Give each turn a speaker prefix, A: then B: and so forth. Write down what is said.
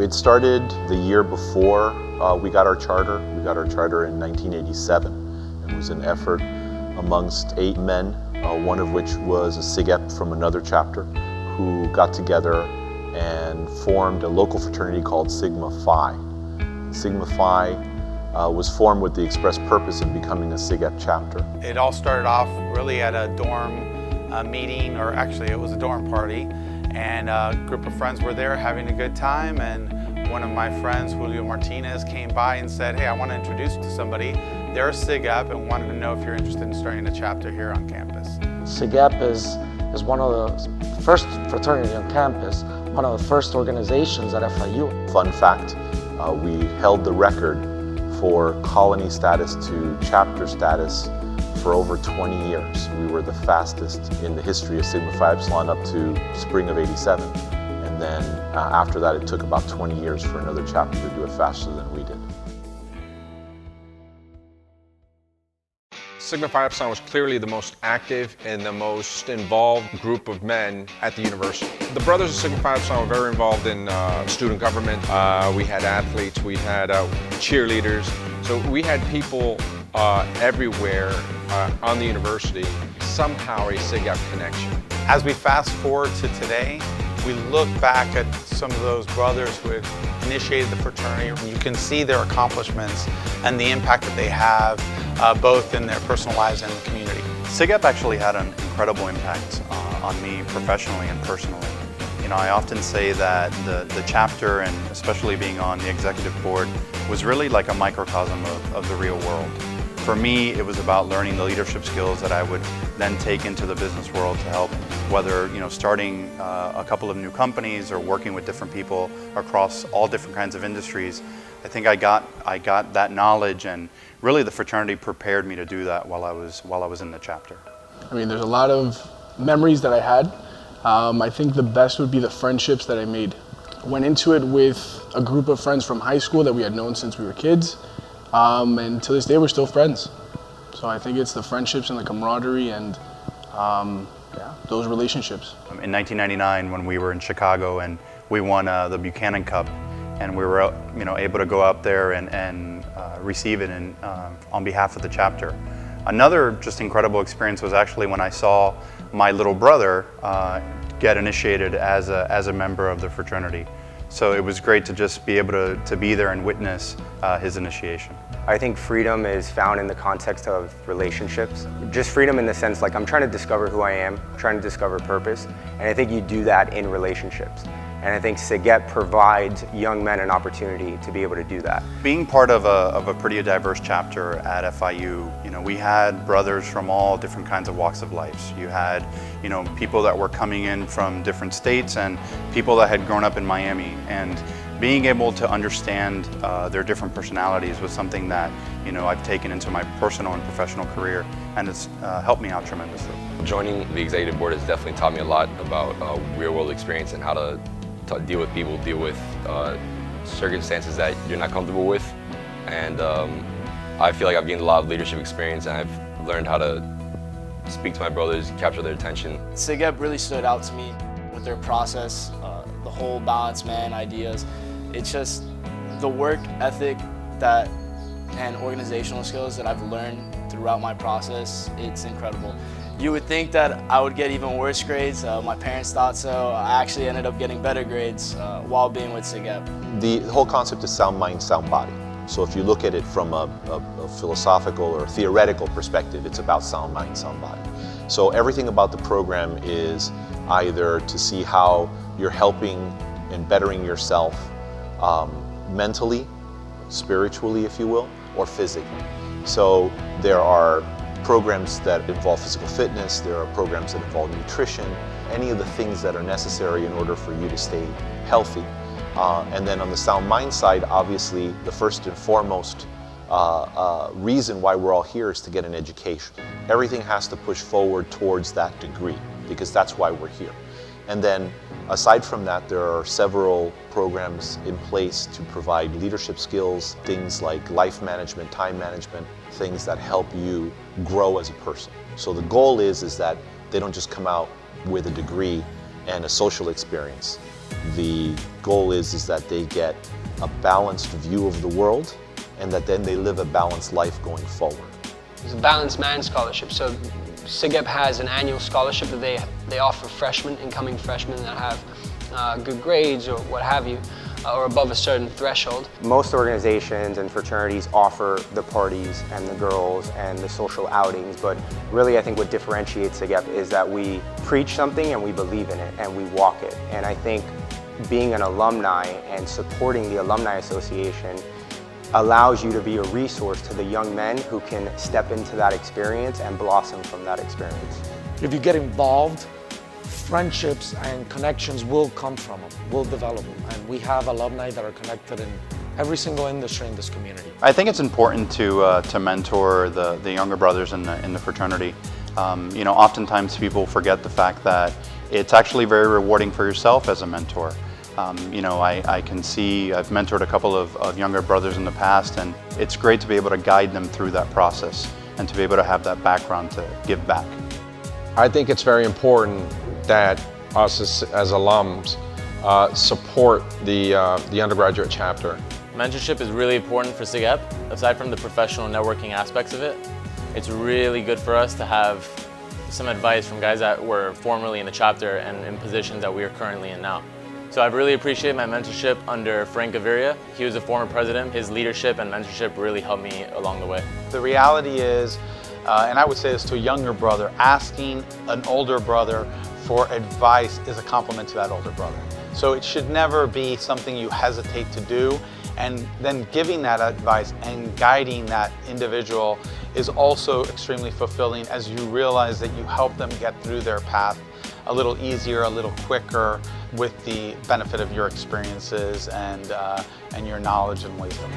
A: It started the year before we got our charter. We got our charter in 1987. It was an effort amongst 8 men, one of which was a SigEp from another chapter, who got together and formed a local fraternity called Sigma Phi. Sigma Phi was formed with the express purpose of becoming a SigEp chapter.
B: It all started off really at a dorm meeting, or actually it was a dorm party, and a group of friends were there having a good time, and one of my friends, Julio Martinez, came by and said, "Hey, I want to introduce you to somebody. They're a SigEp and wanted to know if you're interested in starting a chapter here on campus."
C: SigEp is one of the first fraternity on campus, one of the first organizations at FIU.
A: Fun fact, we held the record for colony status to chapter status for over 20 years. We were the fastest in the history of Sigma Phi Epsilon up to spring of '87. And then after that, it took about 20 years for another chapter to do it faster than we did.
D: Sigma Phi Epsilon was clearly the most active and the most involved group of men at the university. The brothers of Sigma Phi Epsilon were very involved in student government. We had athletes, we had cheerleaders. So we had people everywhere on the university, somehow a SigEp connection.
B: As we fast forward to today, we look back at some of those brothers who had initiated the fraternity. You can see their accomplishments and the impact that they have both in their personal lives and the community.
E: SigEp actually had an incredible impact on me professionally and personally. You know, I often say that the chapter, and especially being on the executive board, was really like a microcosm of the real world. For me, it was about learning the leadership skills that I would then take into the business world to help, whether starting a couple of new companies or working with different people across all different kinds of industries. I think I got that knowledge, and really the fraternity prepared me to do that while I was in the chapter.
F: I mean, there's a lot of memories that I had. I think the best would be the friendships that I made. I went into it with a group of friends from high school that we had known since we were kids. And to this day, we're still friends. So I think it's the friendships and the camaraderie and those relationships.
E: In 1999, when we were in Chicago and we won the Buchanan Cup, and we were able to go out there and receive it on behalf of the chapter. Another just incredible experience was actually when I saw my little brother get initiated as a member of the fraternity. So it was great to just be able to be there and witness his initiation.
G: I think freedom is found in the context of relationships. Just freedom in the sense like I'm trying to discover who I am, trying to discover purpose, and I think you do that in relationships. And I think SigEp provides young men an opportunity to be able to do that.
E: Being part of a pretty diverse chapter at FIU, we had brothers from all different kinds of walks of life. You had, people that were coming in from different states and people that had grown up in Miami. And being able to understand their different personalities was something that, I've taken into my personal and professional career, and it's helped me out tremendously.
H: Joining the executive board has definitely taught me a lot about real-world experience and how to deal with people, deal with circumstances that you're not comfortable with. And I feel like I've gained a lot of leadership experience, and I've learned how to speak to my brothers, capture their attention.
I: SigEp really stood out to me with their process, the whole balanced man ideas. It's just the work ethic and organizational skills that I've learned throughout my process. It's incredible. You would think that I would get even worse grades. My parents thought so. I actually ended up getting better grades while being with SigEp.
A: The whole concept is sound mind, sound body. So if you look at it from a philosophical or theoretical perspective, it's about sound mind, sound body. So everything about the program is either to see how you're helping and bettering yourself mentally, spiritually, if you will, or physically. So there are programs that involve physical fitness, there are programs that involve nutrition, any of the things that are necessary in order for you to stay healthy. And then on the sound mind side, obviously the first and foremost reason why we're all here is to get an education. Everything has to push forward towards that degree because that's why we're here. And then aside from that, there are several programs in place to provide leadership skills, things like life management, time management, things that help you grow as a person. So the goal is that they don't just come out with a degree and a social experience. The goal is that they get a balanced view of the world and that then they live a balanced life going forward.
J: It's a balanced man scholarship. So SigEp has an annual scholarship that they offer freshmen, incoming freshmen that have good grades or what have you, or above a certain threshold.
G: Most organizations and fraternities offer the parties and the girls and the social outings, but really I think what differentiates SigEp is that we preach something and we believe in it and we walk it. And I think being an alumni and supporting the Alumni Association allows you to be a resource to the young men who can step into that experience and blossom from that experience.
C: If you get involved, friendships and connections will come from them, will develop them. And we have alumni that are connected in every single industry in this community.
E: I think it's important to mentor the younger brothers in the fraternity. You know, oftentimes people forget the fact that it's actually very rewarding for yourself as a mentor. You know, I can see, I've mentored a couple of younger brothers in the past, and it's great to be able to guide them through that process and to be able to have that background to give back.
D: I think it's very important that us as alums support the undergraduate chapter.
K: Mentorship is really important for SigEp. Aside from the professional networking aspects of it, it's really good for us to have some advice from guys that were formerly in the chapter and in positions that we are currently in now. So I've really appreciated my mentorship under Frank Gaviria. He was the former president. His leadership and mentorship really helped me along the way.
B: The reality is, and I would say this to a younger brother, asking an older brother for advice is a compliment to that older brother. So it should never be something you hesitate to do, and then giving that advice and guiding that individual is also extremely fulfilling as you realize that you help them get through their path a little easier, a little quicker, with the benefit of your experiences and your knowledge and wisdom.